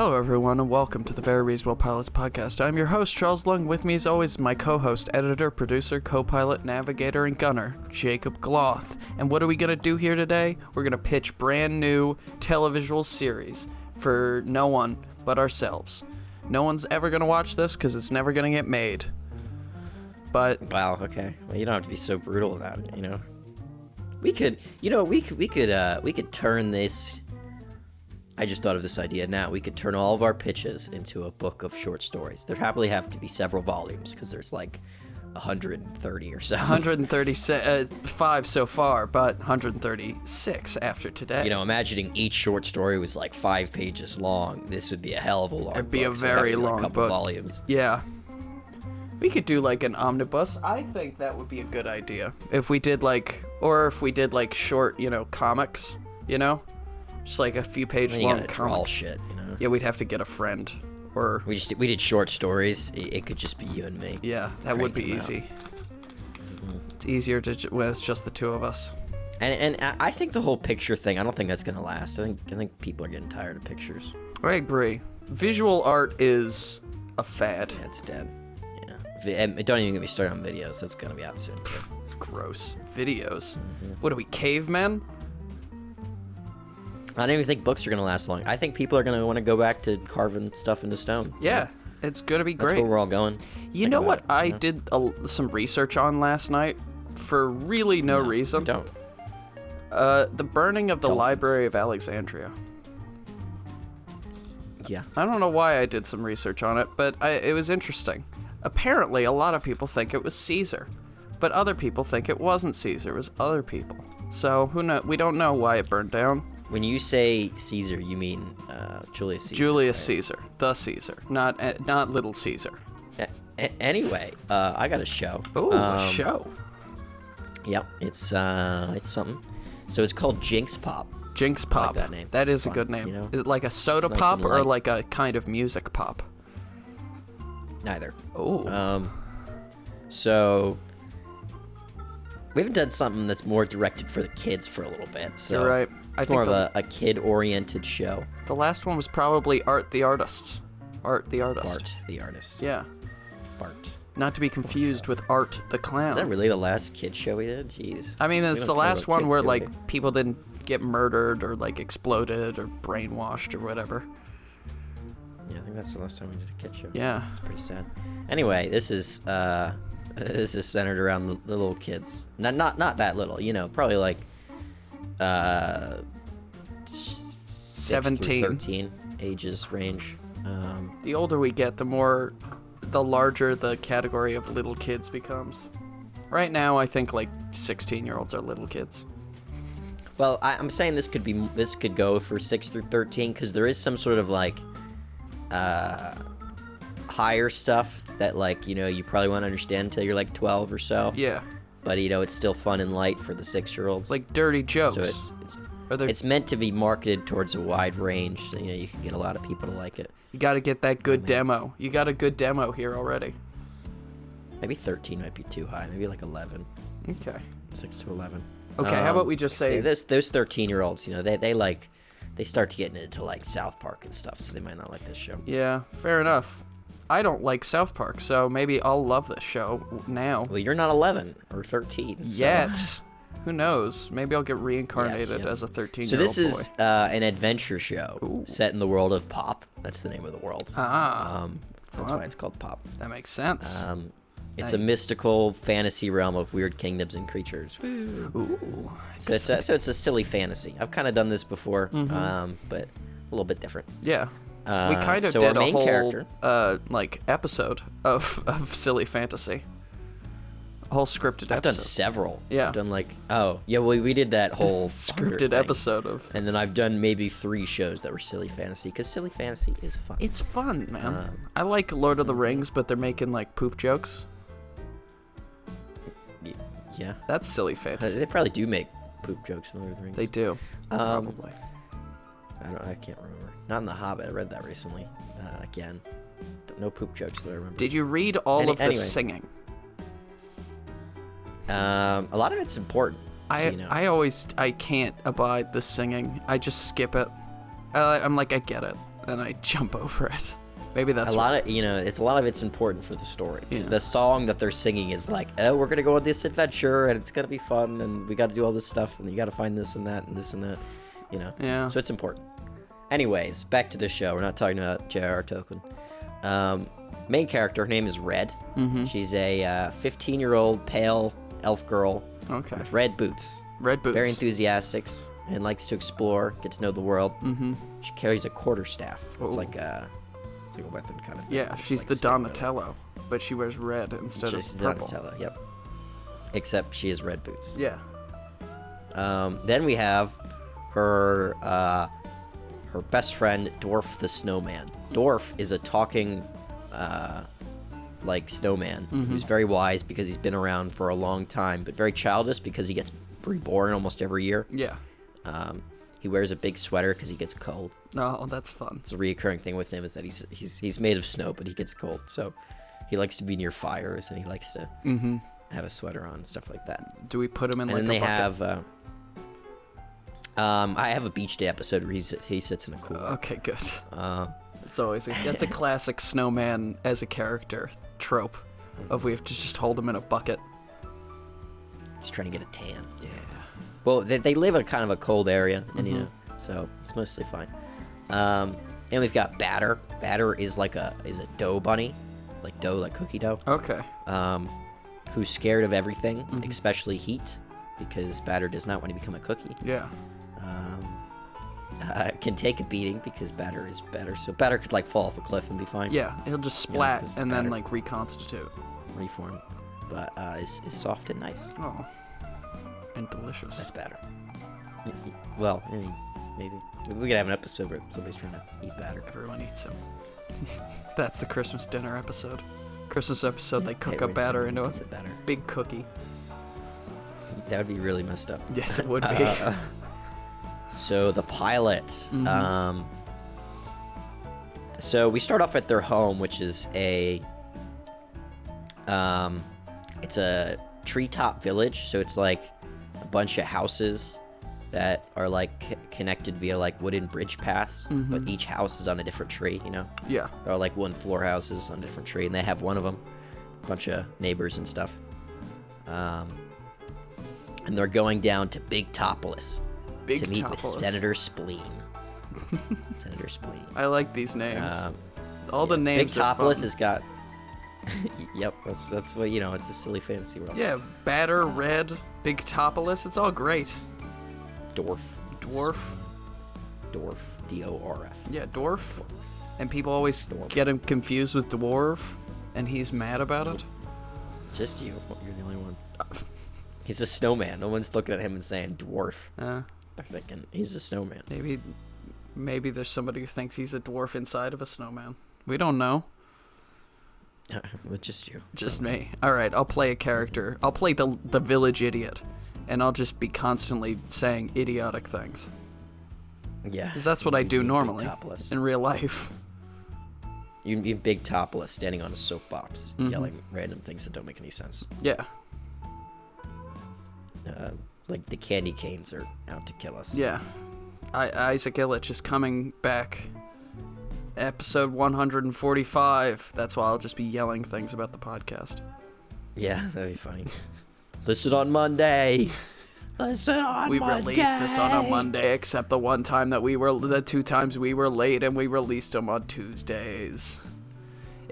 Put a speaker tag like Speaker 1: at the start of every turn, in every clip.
Speaker 1: Hello everyone and welcome to the Very Reasonable Pilots podcast. I'm your host, Charles Lung. With me as always, my co-host, editor, producer, co-pilot, navigator, and gunner, Jacob Gloth. And what are we going to do here today? We're going to pitch brand new televisual series for no one but ourselves. No one's ever going to watch this because it's never going to get made. But...
Speaker 2: Wow, okay. Well, you don't have to be so brutal about it, you know? We could turn this... I just thought of this idea now. We could turn all of our pitches into a book of short stories. There'd probably have to be several volumes because there's like 130 or so.
Speaker 1: 135 so far, but 136 after today.
Speaker 2: You know, imagining each short story was like 5 pages long. This would be a hell of a long book.
Speaker 1: It'd be a very long
Speaker 2: couple
Speaker 1: book.
Speaker 2: Volumes.
Speaker 1: Yeah. We could do like an omnibus. I think that would be a good idea. If we did like short, comics, Just like a few page long comics.
Speaker 2: Shit,
Speaker 1: Yeah, we'd have to get a friend. Or
Speaker 2: we did short stories. It could just be you and me.
Speaker 1: Yeah, that would be easy. It's easier when it's just the two of us.
Speaker 2: And I think the whole picture thing, I don't think that's gonna last. I think people are getting tired of pictures.
Speaker 1: I agree. Visual art is a fad.
Speaker 2: Yeah, it's dead. Yeah. Don't even get me started on videos. That's gonna be out soon too.
Speaker 1: Gross. Videos. What are we, cavemen?
Speaker 2: I don't even think books are going to last long. I think people are going to want to go back to carving stuff into stone.
Speaker 1: Yeah, it's going to be great.
Speaker 2: That's where we're all going.
Speaker 1: You know what I did some research on last night for really no reason?
Speaker 2: Don't.
Speaker 1: The burning of the Library of Alexandria.
Speaker 2: Yeah.
Speaker 1: I don't know why I did some research on it, but it was interesting. Apparently, a lot of people think it was Caesar, but other people think it wasn't Caesar. It was other people. So who knows? We don't know why it burned down.
Speaker 2: When you say Caesar, you mean Julius Caesar.
Speaker 1: Julius Caesar, the Caesar, not Little Caesar.
Speaker 2: Anyway, I got a show.
Speaker 1: Oh, a show.
Speaker 2: Yep, it's something. So it's called Jinx Pop.
Speaker 1: Jinx Pop.
Speaker 2: I like that name.
Speaker 1: That
Speaker 2: It's
Speaker 1: is
Speaker 2: fun,
Speaker 1: a good name.
Speaker 2: You know?
Speaker 1: Is it like a soda
Speaker 2: It's nice
Speaker 1: pop
Speaker 2: and
Speaker 1: or
Speaker 2: light.
Speaker 1: like a kind of music pop?
Speaker 2: Neither.
Speaker 1: Oh.
Speaker 2: So we haven't done something that's more directed for the kids for a little bit. So
Speaker 1: You're right.
Speaker 2: It's more of a kid-oriented show.
Speaker 1: The last one was probably Art the Artist. Art the Artist.
Speaker 2: Bart the Artist.
Speaker 1: Yeah.
Speaker 2: Bart.
Speaker 1: Not to be confused with Art the Clown.
Speaker 2: Is that really the last kid show we did? Jeez.
Speaker 1: I mean, it's the last one where,
Speaker 2: like,
Speaker 1: people didn't get murdered or, exploded or brainwashed or whatever.
Speaker 2: Yeah, I think that's the last time we did a kid show.
Speaker 1: Yeah.
Speaker 2: It's pretty sad. Anyway, this is centered around the little kids. Not that little, probably like
Speaker 1: 17.
Speaker 2: 13 ages range.
Speaker 1: The older we get, the larger the category of little kids becomes. Right now, I think 16-year-olds are little kids.
Speaker 2: Well, I'm saying this could go for 6 through 13 because there is some sort of higher stuff that you probably won't understand until you're 12 or so.
Speaker 1: Yeah.
Speaker 2: But it's still fun and light for the 6-year-olds.
Speaker 1: Like dirty jokes.
Speaker 2: So it's meant to be marketed towards a wide range, so you can get a lot of people to like it.
Speaker 1: You got to get that good demo. You got a good demo here already.
Speaker 2: Maybe 13 might be too high. Maybe 11.
Speaker 1: Okay.
Speaker 2: 6 to 11.
Speaker 1: Okay, how about we just say
Speaker 2: those 13-year-olds? They start to get into South Park and stuff, so they might not like this show.
Speaker 1: Yeah, fair enough. I don't like South Park, so maybe I'll love this show now.
Speaker 2: Well, you're not 11 or 13 so.
Speaker 1: Yet. Who knows? Maybe I'll get reincarnated as a 13-year-old boy.
Speaker 2: So this is an adventure show set in the world of Pop. That's the name of the world. That's why it's called Pop.
Speaker 1: That makes sense.
Speaker 2: It's a mystical fantasy realm of weird kingdoms and creatures.
Speaker 1: Ooh.
Speaker 2: So it's a silly fantasy. I've kind of done this before, but a little bit different.
Speaker 1: Yeah. We kind of did a whole episode of silly fantasy. A whole scripted episode.
Speaker 2: I've done several.
Speaker 1: Yeah.
Speaker 2: I've done we did that whole
Speaker 1: scripted episode of.
Speaker 2: And then I've done maybe 3 shows that were silly fantasy because silly fantasy is fun.
Speaker 1: It's fun, man. I like Lord of the Rings, but they're making poop jokes.
Speaker 2: Yeah.
Speaker 1: That's silly fantasy.
Speaker 2: They probably do make poop jokes in Lord of the Rings.
Speaker 1: They do. Probably.
Speaker 2: I can't remember. Not in The Hobbit. I read that recently. Again. No poop jokes that I remember.
Speaker 1: Did you read all of the singing?
Speaker 2: A lot of it's important.
Speaker 1: I can't abide the singing. I just skip it. I'm I get it. and I jump over it. Maybe that's
Speaker 2: a lot of it's a lot of it's important for the story because the song that they're singing is like, oh, we're gonna go on this adventure and it's gonna be fun and we got to do all this stuff and you got to find this and that and this and that,
Speaker 1: Yeah.
Speaker 2: So it's important. Anyways, back to the show. We're not talking about J.R.R. Tolkien. Main character, her name is Red.
Speaker 1: Mm-hmm.
Speaker 2: She's a 15-year-old pale elf girl with red boots.
Speaker 1: Red boots.
Speaker 2: Very enthusiastic and likes to explore, get to know the world.
Speaker 1: Mm-hmm.
Speaker 2: She carries a quarterstaff. It's
Speaker 1: Ooh.
Speaker 2: like a weapon kind of thing.
Speaker 1: Yeah,
Speaker 2: It's
Speaker 1: she's
Speaker 2: like
Speaker 1: the
Speaker 2: standard.
Speaker 1: Donatello, but she wears red instead
Speaker 2: She's
Speaker 1: of purple.
Speaker 2: Donatello, yep. Except she has red boots.
Speaker 1: Yeah.
Speaker 2: Then we have her best friend, Dorf the snowman. Dorf is a talking snowman who's very wise because he's been around for a long time, but very childish because he gets reborn almost every year.
Speaker 1: Yeah.
Speaker 2: He wears a big sweater because he gets cold.
Speaker 1: Oh, that's fun.
Speaker 2: It's a reoccurring thing with him is that he's made of snow, but he gets cold. So he likes to be near fires and he likes to have a sweater on and stuff like that.
Speaker 1: Do we put him in
Speaker 2: And
Speaker 1: like
Speaker 2: then
Speaker 1: a bucket?
Speaker 2: they have I have a beach day episode where he sits in a cooler.
Speaker 1: Okay, good. It's always that's a classic snowman as a character trope of we have to just hold him in a bucket.
Speaker 2: He's trying to get a tan.
Speaker 1: Yeah.
Speaker 2: Well, they live in kind of a cold area, and so it's mostly fine. And we've got Batter. Batter is a dough bunny, like cookie dough.
Speaker 1: Okay.
Speaker 2: Who's scared of everything, especially heat, because Batter does not want to become a cookie.
Speaker 1: Yeah.
Speaker 2: Can take a beating because Batter is Batter, so Batter could fall off a cliff and be fine.
Speaker 1: Yeah, he'll just splat
Speaker 2: 'cause
Speaker 1: and then
Speaker 2: Batter.
Speaker 1: reconstitute.
Speaker 2: Reform, but is soft and nice.
Speaker 1: Oh. And delicious.
Speaker 2: That's Batter. Well, I mean, maybe we could have an episode where somebody's trying to eat Batter.
Speaker 1: Everyone eats him. That's the Christmas dinner episode. Christmas episode, they cook a batter into a big cookie.
Speaker 2: That would be really messed up.
Speaker 1: Yes, it would be.
Speaker 2: So the pilot. So we start off at their home, which is it's a treetop village. So it's like a bunch of houses that are connected via wooden bridge paths, but each house is on a different tree.
Speaker 1: Yeah.
Speaker 2: There are one floor houses on a different tree, and they have one of them, a bunch of neighbors and stuff. And they're going down to Big Topolis to meet with Senator Spleen. Senator Spleen.
Speaker 1: I like these names. All the names
Speaker 2: Big
Speaker 1: are
Speaker 2: Topolis
Speaker 1: fun.
Speaker 2: has got. Yep, that's what it's a silly fantasy world.
Speaker 1: Yeah, Batter, Red, Big Topolis. It's all great.
Speaker 2: Dorf.
Speaker 1: Dwarf.
Speaker 2: D-O-R-F.
Speaker 1: Yeah, Dorf. And people always get him confused with Dwarf, and he's mad about it.
Speaker 2: Just you. You're the only one. He's a snowman. No one's looking at him and saying dwarf. They're thinking he's a snowman.
Speaker 1: Maybe there's somebody who thinks he's a dwarf inside of a snowman. We don't know.
Speaker 2: Just you.
Speaker 1: Just me. All right, I'll play a character. I'll play the village idiot, and I'll just be constantly saying idiotic things.
Speaker 2: Yeah.
Speaker 1: Because that's what I do normally in real life.
Speaker 2: You'd be Big Topolis standing on a soapbox, yelling random things that don't make any sense.
Speaker 1: Yeah.
Speaker 2: The candy canes are out to kill us.
Speaker 1: Yeah. Isaac Illich is coming back. Episode 145. That's why I'll just be yelling things about the podcast.
Speaker 2: Yeah, that'd be funny. Listen on Monday. Listen on
Speaker 1: we
Speaker 2: Monday.
Speaker 1: released this on a Monday, except the 2 times we were late, and we released them on Tuesdays.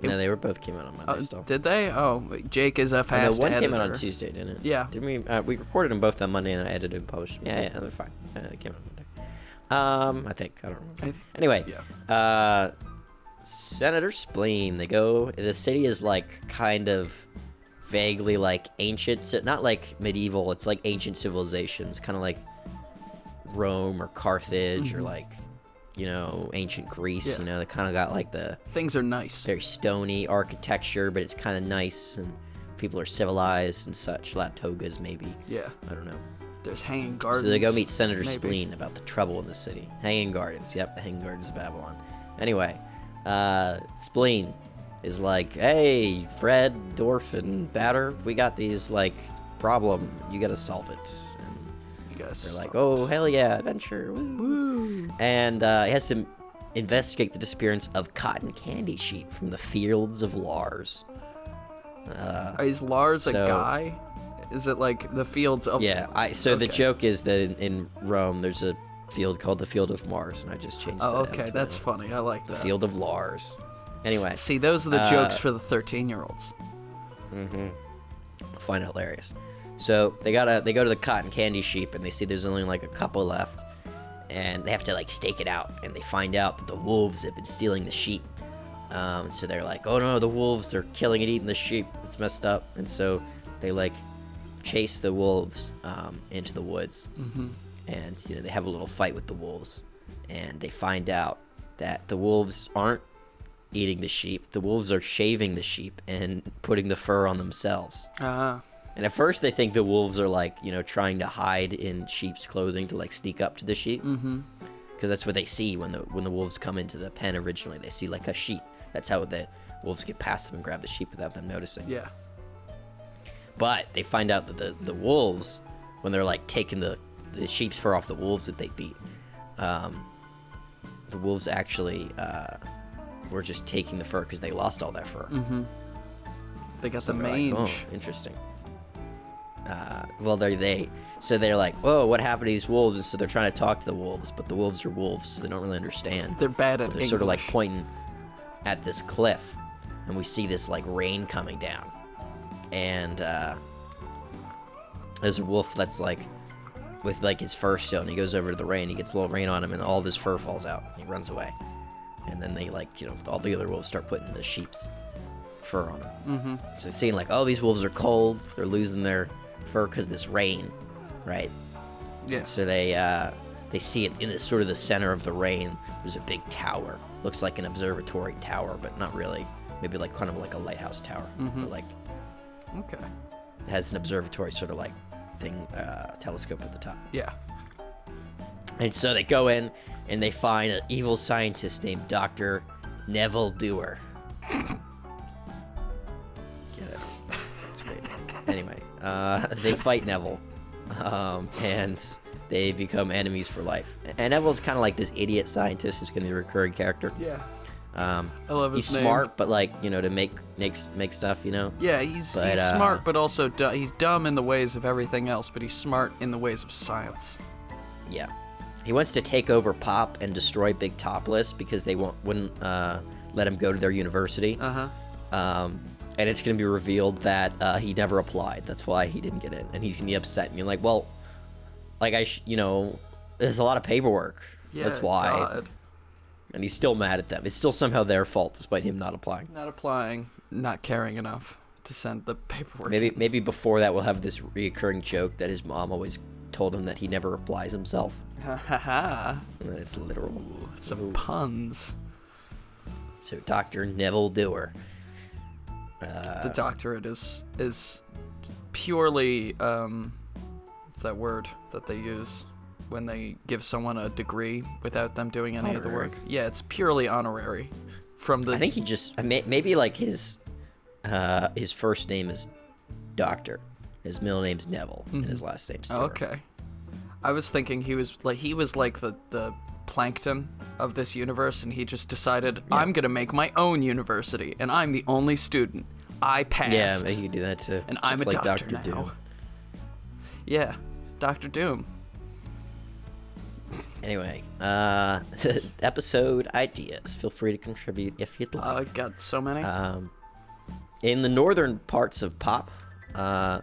Speaker 2: No, they were both came out on Monday still.
Speaker 1: Did they? Oh, Jake is a fast editor.
Speaker 2: One came out on Tuesday, didn't it?
Speaker 1: Yeah.
Speaker 2: Didn't we? We recorded them both on Monday and I edited and published them. Yeah, they're fine. They came out on Monday. I think. I don't remember. Anyway.
Speaker 1: Yeah.
Speaker 2: Senator Spleen. The city is kind of vaguely ancient, not medieval. It's ancient civilizations, kind of like Rome or Carthage or ancient Greece.
Speaker 1: Yeah.
Speaker 2: They kind of got the
Speaker 1: things are nice,
Speaker 2: very stony architecture, but it's kind of nice and people are civilized and such. A lot of togas, maybe.
Speaker 1: Yeah.
Speaker 2: I don't know.
Speaker 1: There's hanging gardens.
Speaker 2: So they go meet Senator Spleen about the trouble in the city. Hanging gardens. Yep, the hanging gardens of Babylon. Anyway, Spleen is hey, Fred, Dorf, and Batter, we got these problem. You got to solve it. And
Speaker 1: you guys.
Speaker 2: they're oh hell yeah, adventure. Woo. And he has to investigate the disappearance of cotton candy sheep from the fields of Lars.
Speaker 1: Is Lars a guy? Is it like the fields of...
Speaker 2: Yeah, the joke is that in Rome, there's a field called the Field of Mars, and I just changed that.
Speaker 1: Oh, okay, that's funny. I like that.
Speaker 2: The Field of Lars. Anyway.
Speaker 1: See, those are the jokes for the 13-year-olds.
Speaker 2: Mm-hmm. I find it hilarious. So they go to the cotton candy sheep, and they see there's only like a couple left, and they have to like stake it out, and they find out that the wolves have been stealing the sheep. So they're like, oh no, the wolves, they're killing and eating the sheep. It's messed up. And so they like chase the wolves into the woods. Mm-hmm. And they have a little fight with the wolves, and they find out that the wolves aren't eating the sheep. The wolves are shaving the sheep and putting the fur on themselves. And at first they think the wolves are like, trying to hide in sheep's clothing to like sneak up to the sheep. Mm-hmm. Because that's what they see when the wolves come into the pen originally. They see like a sheep. That's how the wolves get past them and grab the sheep without them noticing.
Speaker 1: Yeah.
Speaker 2: But they find out that the wolves, when they're like taking the sheep's fur off the wolves that they beat, the wolves actually were just taking the fur because they lost all their fur.
Speaker 1: Mm-hmm. They got the mange.
Speaker 2: Like, oh, interesting. So they're like, whoa, what happened to these wolves? And so they're trying to talk to the wolves, but the wolves are wolves, so they don't really understand.
Speaker 1: They're bad at English.
Speaker 2: They're sort of like pointing at this cliff, and we see this like rain coming down, and there's a wolf that's like with like his fur still, and he goes over to the rain. He gets a little rain on him, and all of his fur falls out. He runs away, and then they like all the other wolves start putting the sheep's fur on him. Mm-hmm. So it's seeing like, oh, these wolves are cold. They're losing their fur because of this rain, right?
Speaker 1: Yeah.
Speaker 2: So they see it in the sort of the center of the rain. There's a big tower. Looks like an observatory tower, but not really. Maybe like kind of like a lighthouse tower. Mm-hmm. But like,
Speaker 1: okay,
Speaker 2: it has an observatory sort of like thing, telescope at the top.
Speaker 1: Yeah.
Speaker 2: And so they go in and they find an evil scientist named Dr. Nevil Dooer. Get it? It's great. Anyway, they fight Nevil, and they become enemies for life. And Nevil's kind of like this idiot scientist who's going to be a recurring character.
Speaker 1: Yeah.
Speaker 2: I
Speaker 1: love his name.
Speaker 2: He's smart, but like, to make stuff,
Speaker 1: Yeah, he's smart, but also he's dumb in the ways of everything else, but he's smart in the ways of science.
Speaker 2: Yeah. He wants to take over Pop and destroy Big Topless because they wouldn't let him go to their university. Uh-huh. And it's going to be revealed that he never applied. That's why he didn't get in. And he's going to be upset and be like, well, like there's a lot of paperwork.
Speaker 1: Yeah,
Speaker 2: that's why.
Speaker 1: God.
Speaker 2: And he's still mad at them. It's still somehow their fault, despite him not applying.
Speaker 1: Not caring enough to send the paperwork.
Speaker 2: Maybe before that we'll have this reoccurring joke that his mom always told him that he never applies himself.
Speaker 1: Ha ha ha.
Speaker 2: And it's literal.
Speaker 1: Some puns.
Speaker 2: So Dr. Nevil Dooer.
Speaker 1: The doctorate is purely what's that word that they use when they give someone a degree without them doing any of the work? Yeah, it's purely honorary. I
Speaker 2: think he just maybe like his first name is Doctor, his middle name's Neville, and his last name's Dooer.
Speaker 1: Okay. I was thinking he was like the plankton of this universe, and he just decided, I'm gonna make my own university, and I'm the only student. I passed.
Speaker 2: Yeah, he could do that too.
Speaker 1: And I'm a
Speaker 2: like
Speaker 1: doctor
Speaker 2: Dr.
Speaker 1: now.
Speaker 2: Doom.
Speaker 1: Yeah, Dr. Doom.
Speaker 2: Anyway, episode ideas. Feel free to contribute if you'd like.
Speaker 1: I got so many.
Speaker 2: In the northern parts of Pop,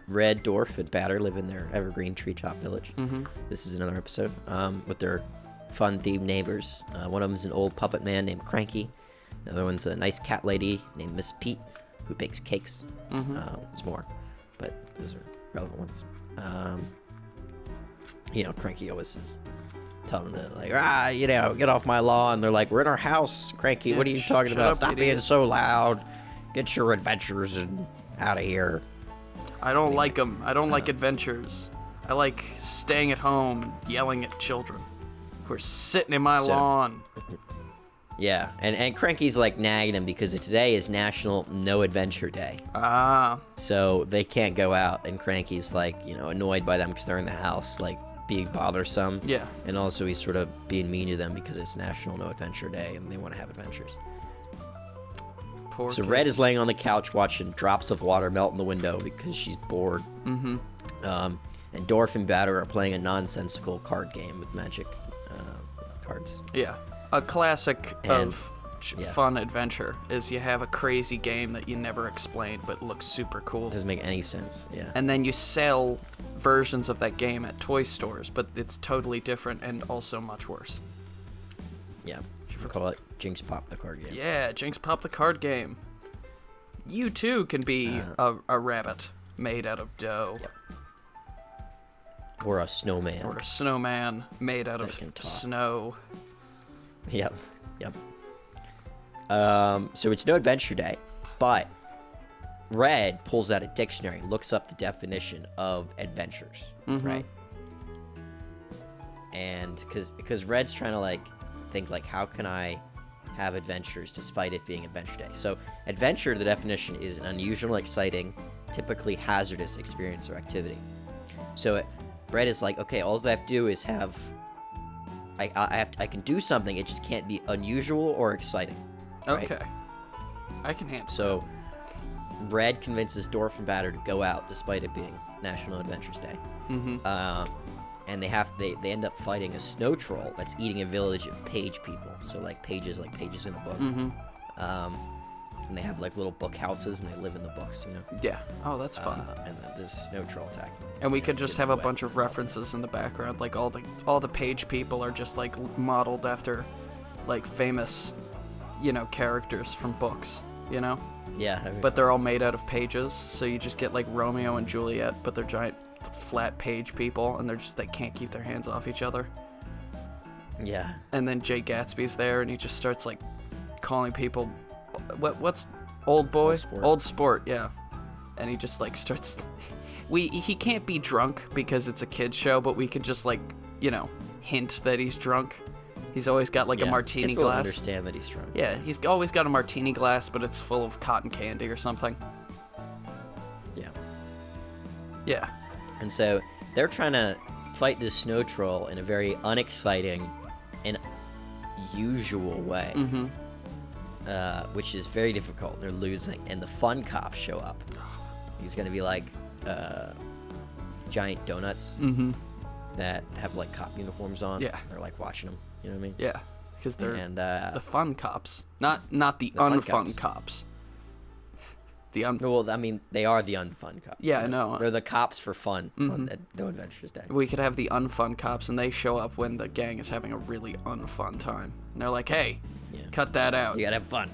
Speaker 2: Red, Dorf, and Batter live in their evergreen treetop village. Mm-hmm. This is another episode with their fun-themed neighbors. One of them is an old puppet man named Cranky. The other one's a nice cat lady named Miss Pete, who bakes cakes. Mm-hmm. There's more, but those are relevant ones. Cranky always is telling them to, like, get off my lawn. They're like, we're in our house, Cranky. What are you talking about?
Speaker 1: Up,
Speaker 2: Stop
Speaker 1: idiot.
Speaker 2: being so loud. Get your adventures out of here.
Speaker 1: I don't like them. I don't like adventures. I like staying at home, yelling at children who are sitting in my lawn.
Speaker 2: Yeah, and Cranky's like nagging him because today is National No Adventure Day.
Speaker 1: Ah.
Speaker 2: So they can't go out, and Cranky's like, annoyed by them because they're in the house, like being bothersome.
Speaker 1: Yeah.
Speaker 2: And also he's sort of being mean to them because it's National No Adventure Day and they want to have adventures.
Speaker 1: Poor
Speaker 2: So
Speaker 1: kids.
Speaker 2: Red is laying on the couch watching drops of water melt in the window because she's bored.
Speaker 1: Mm-hmm.
Speaker 2: And Dorf and Batter are playing a nonsensical card game with magic cards.
Speaker 1: Yeah. A classic
Speaker 2: And-
Speaker 1: of
Speaker 2: yeah.
Speaker 1: fun adventure is you have a crazy game that you never explained but looks super cool.
Speaker 2: Doesn't make any sense. Yeah.
Speaker 1: And then you sell versions of that game at toy stores, but it's totally different and also much worse.
Speaker 2: Yeah. Should we call it Jinx Pop, the card game?
Speaker 1: Yeah, Jinx Pop the card game. You too can be a rabbit made out of dough.
Speaker 2: Yep. Or a snowman.
Speaker 1: Or a snowman made out of
Speaker 2: That can talk.
Speaker 1: snow.
Speaker 2: Yep. So it's no adventure day, but Red pulls out a dictionary, looks up the definition of adventures, right? And because Red's trying to like think like, how can I have adventures despite it being adventure day? So adventure, the definition is an unusual, exciting, typically hazardous experience or activity. So Red is like, okay, all I have to do is have I can do something. It just can't be unusual or exciting. Right?
Speaker 1: Okay. I can handle
Speaker 2: So Red convinces Dorf and Batter to go out despite it being National Adventures Day. And they end up fighting a snow troll that's eating a village of page people. So like pages in a book. And they have like little book houses and they live in the books, you know.
Speaker 1: Yeah. Oh, that's fun.
Speaker 2: And then there's a snow troll attack.
Speaker 1: And we could just have a
Speaker 2: wet.
Speaker 1: bunch of references in the background, like all the page people are just like modeled after like famous, characters from books,
Speaker 2: Yeah.
Speaker 1: But they're all made out of pages, so you just get like Romeo and Juliet, but they're giant flat page people, and they can't keep their hands off each other.
Speaker 2: Yeah.
Speaker 1: And then Jay Gatsby's there, and he just starts like calling people, what's old boy, old sport, yeah. And he just like starts. He can't be drunk because it's a kid's show, but we could just like hint that he's drunk. He's always got like a martini
Speaker 2: kids will
Speaker 1: glass.
Speaker 2: understand that he's drunk.
Speaker 1: Yeah, he's always got a martini glass, but it's full of cotton candy or something.
Speaker 2: Yeah.
Speaker 1: Yeah.
Speaker 2: And so they're trying to fight this snow troll in a very unexciting and usual way, which is very difficult. They're losing, and the fun cops show up. He's gonna be like giant donuts that have like cop uniforms on.
Speaker 1: Yeah.
Speaker 2: They're like watching them. You know what I mean?
Speaker 1: Yeah, because they're
Speaker 2: And
Speaker 1: the fun cops, not the
Speaker 2: fun
Speaker 1: unfun cops.
Speaker 2: Well, I mean, they are the unfun cops.
Speaker 1: Yeah, I know.
Speaker 2: They're the cops for fun on No Adventures Day.
Speaker 1: We could have the unfun cops, and they show up when the gang is having a really unfun time. And they're like, "Hey, cut that out."
Speaker 2: You gotta have fun.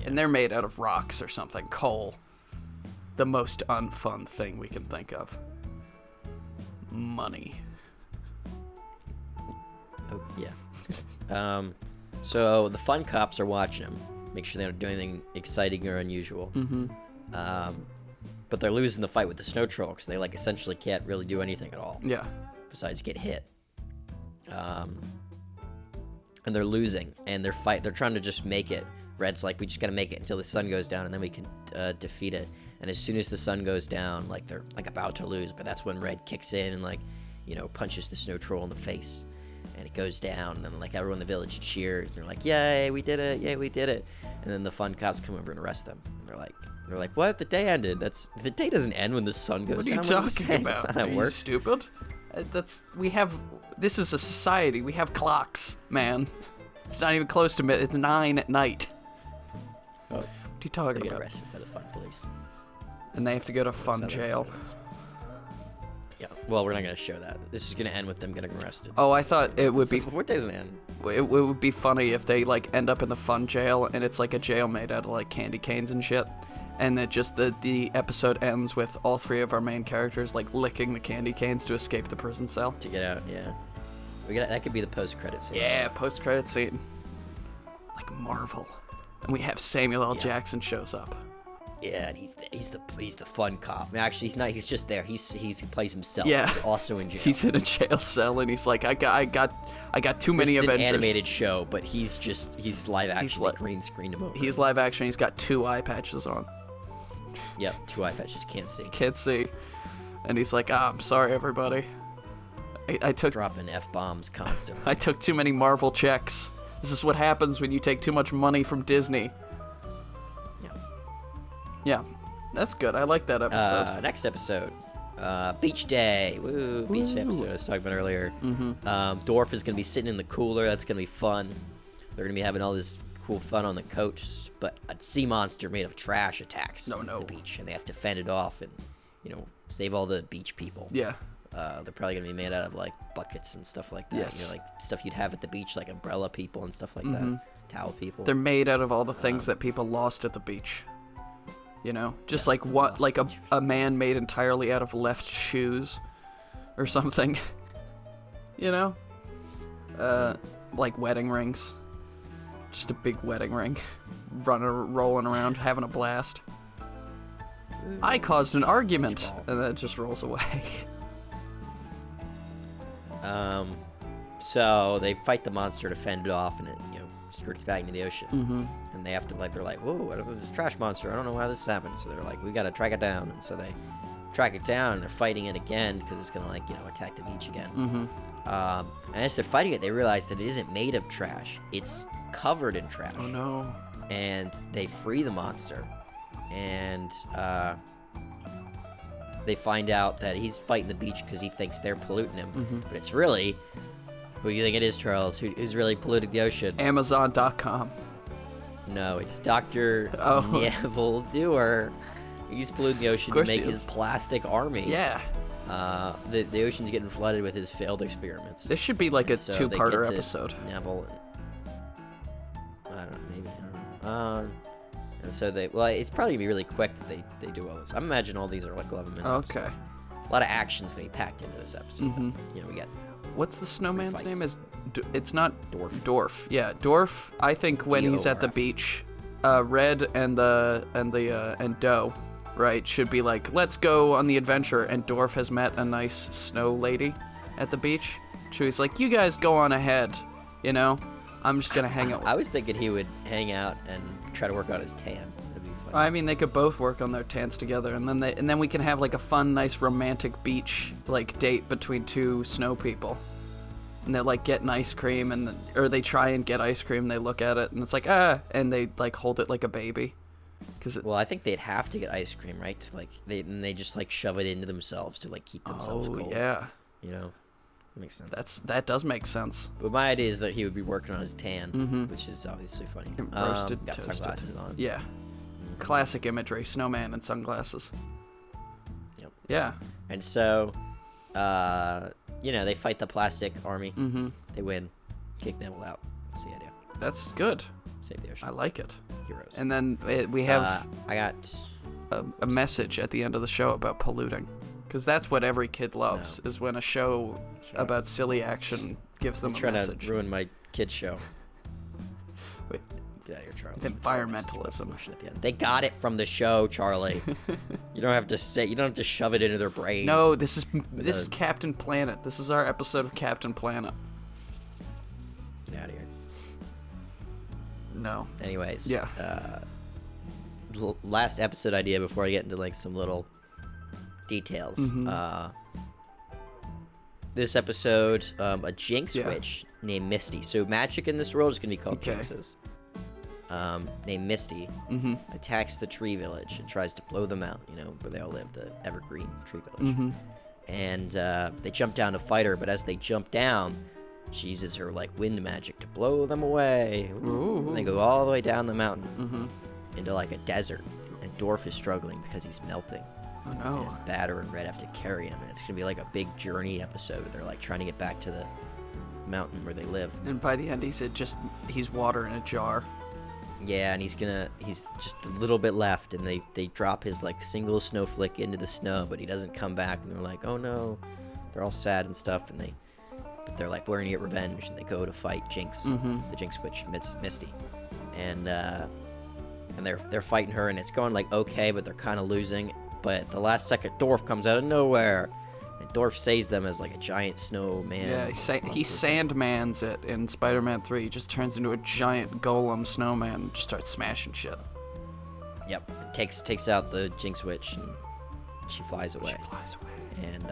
Speaker 1: And they're made out of rocks or something, coal. The most unfun thing we can think of. Money.
Speaker 2: Oh, yeah. So the fun cops are watching him, make sure they don't do anything exciting or unusual. But they're losing the fight with the snow troll because they like essentially can't really do anything at all.
Speaker 1: Yeah.
Speaker 2: Besides get hit. And they're losing, and they're trying to just make it. Red's like, we just gotta make it until the sun goes down, and then we can defeat it. And as soon as the sun goes down, like they're like about to lose, but that's when Red kicks in and like, punches the snow troll in the face. And it goes down, and then like everyone in the village cheers, and they're like, "Yay, we did it! Yay, we did it!" And then the fun cops come over and arrest them. And they're like, "What? The day ended? The day doesn't end when the sun goes down."
Speaker 1: What are you talking about?
Speaker 2: That's not how
Speaker 1: Are
Speaker 2: it
Speaker 1: you
Speaker 2: works.
Speaker 1: stupid? This is a society. We have clocks, man. It's not even close to midnight. It's 9 at night.
Speaker 2: Oh,
Speaker 1: What are you talking
Speaker 2: they get
Speaker 1: about?
Speaker 2: arrested by the fun police.
Speaker 1: And they have to go to fun
Speaker 2: That's how that
Speaker 1: jail.
Speaker 2: happens. Yeah. Well, we're not gonna show that. This is gonna end with them getting arrested.
Speaker 1: Oh, I thought it would be.
Speaker 2: What doesn't end?
Speaker 1: It would be funny if they like end up in the fun jail and it's like a jail made out of like candy canes and shit, and that just the episode ends with all three of our main characters like licking the candy canes to escape the prison cell.
Speaker 2: To get out, yeah. That could be the post-credit scene.
Speaker 1: Yeah, post-credit scene. Like Marvel, and we have Samuel L. Jackson shows up.
Speaker 2: Yeah, and he's the fun cop. Actually, he's not. He's just there. He plays himself.
Speaker 1: Yeah.
Speaker 2: He's also in jail.
Speaker 1: He's in a jail cell and he's like, I got too many
Speaker 2: This is
Speaker 1: Avengers.
Speaker 2: an animated show, but he's live action.
Speaker 1: li-
Speaker 2: Green screen him over.
Speaker 1: He's live action. He's got 2 eye patches on.
Speaker 2: Yep, 2 eye patches. Can't see.
Speaker 1: Can't see. And he's like, I'm sorry, everybody. I took
Speaker 2: dropping F-bombs constantly.
Speaker 1: I took too many Marvel checks. This is what happens when you take too much money from Disney. Yeah, that's good. I like that episode.
Speaker 2: Next episode, Beach Day. Woo, beach day episode I was talking about earlier. Dorf is going to be sitting in the cooler. That's going to be fun. They're going to be having all this cool fun on the coach, but a sea monster made of trash attacks the beach, and they have to fend it off and, save all the beach people.
Speaker 1: Yeah.
Speaker 2: They're probably going to be made out of, like, buckets and stuff like that.
Speaker 1: Yes.
Speaker 2: Like, stuff you'd have at the beach, like umbrella people and stuff like that. Towel people.
Speaker 1: They're made out of all the things that people lost at the beach. Just like what, like a man made entirely out of left shoes or something. Like wedding rings. Just a big wedding ring. Rolling around, having a blast. I caused an argument, and then it just rolls away.
Speaker 2: So they fight the monster to fend it off, and it, skirts back into the ocean. And they have to, they're like, whoa, what is this trash monster? I don't know how this happened. So they're like, we gotta track it down. And so they track it down, and they're fighting it again, because it's gonna, attack the beach again. And as they're fighting it, they realize that it isn't made of trash. It's covered in trash.
Speaker 1: Oh, no.
Speaker 2: And they free the monster. And, they find out that he's fighting the beach because he thinks they're polluting him. But it's really... Who do you think it is, Charles? Who's really polluting the ocean?
Speaker 1: Amazon.com.
Speaker 2: No, it's Dr.
Speaker 1: Oh.
Speaker 2: Nevil Dooer. He's polluting the ocean to make his plastic army.
Speaker 1: Yeah.
Speaker 2: The ocean's getting flooded with his failed experiments.
Speaker 1: This should be like a two-parter episode.
Speaker 2: Nevil. I don't know, maybe. I don't know. And so it's probably going to be really quick that they do all this. I imagine all these are like 11-minute episodes. A lot of action's going to be packed into this episode. We got...
Speaker 1: What's the snowman's name? It's not
Speaker 2: Dorf.
Speaker 1: Dorf. Yeah, Dorf. I think when he's at the beach, Red and Doe, right, should be like, let's go on the adventure. And Dorf has met a nice snow lady at the beach. So he's like, you guys go on ahead. I'm just gonna hang out.
Speaker 2: I was thinking he would hang out and try to work out his tan. That'd be fun.
Speaker 1: I mean, they could both work on their tans together, and then we can have like a fun, nice, romantic beach date between two snow people. And they're like getting ice cream, or they try and get ice cream. They look at it, and it's like and they hold it like a baby.
Speaker 2: Well, I think they'd have to get ice cream, right? They just shove it into themselves to keep themselves cold.
Speaker 1: Oh yeah.
Speaker 2: That makes sense.
Speaker 1: That does make sense.
Speaker 2: But my idea is that he would be working on his tan, which is obviously funny.
Speaker 1: Roasted,
Speaker 2: got
Speaker 1: toasted.
Speaker 2: Sunglasses on.
Speaker 1: Yeah. Classic imagery: snowman and sunglasses.
Speaker 2: Yep.
Speaker 1: Yeah.
Speaker 2: And so, they fight the plastic army. They win. Kick Neville out. That's the idea.
Speaker 1: That's good.
Speaker 2: Save the ocean.
Speaker 1: I like it.
Speaker 2: Heroes.
Speaker 1: And then we have
Speaker 2: I got
Speaker 1: a message at the end of the show about polluting. Because that's what every kid loves, is when a show about silly action gives them a message.
Speaker 2: Trying to ruin my kid's show.
Speaker 1: Wait.
Speaker 2: Get out of here, Charles.
Speaker 1: Environmentalism.
Speaker 2: They got it from the show, Charlie. You don't have to shove it into their brains.
Speaker 1: No, this is Captain Planet. This is our episode of Captain Planet.
Speaker 2: Get out of here.
Speaker 1: No.
Speaker 2: Anyways.
Speaker 1: Yeah.
Speaker 2: Last episode idea before I get into some little details. This episode, a Jinx witch named Misty. So magic in this world is going to be called Jinxes. Named Misty attacks the tree village and tries to blow them out, where they all live, the evergreen tree village. And they jump down to fight her, but as they jump down, she uses her wind magic to blow them away.
Speaker 1: Ooh.
Speaker 2: And they go all the way down the mountain into a desert. And Dorf is struggling because he's melting.
Speaker 1: Oh no.
Speaker 2: And Batter and Red have to carry him, and it's gonna be a big journey episode. They're trying to get back to the mountain where they live.
Speaker 1: And by the end, he's water in a jar.
Speaker 2: Yeah, and he's just a little bit left, and they drop his single snowflake into the snow, but he doesn't come back, and they're like, oh no. They're all sad and stuff, but they're like, we're gonna get revenge, and they go to fight Jinx, the Jinx witch, Misty, and they're fighting her, and it's going okay, but they're kind of losing. But at the last second, Dorf comes out of nowhere, and Dorf saves them as a giant snowman.
Speaker 1: Yeah, he sandmans it in Spider-Man 3. He just turns into a giant golem snowman and just starts smashing shit.
Speaker 2: Yep, takes out the Jinx witch, and she flies away.
Speaker 1: And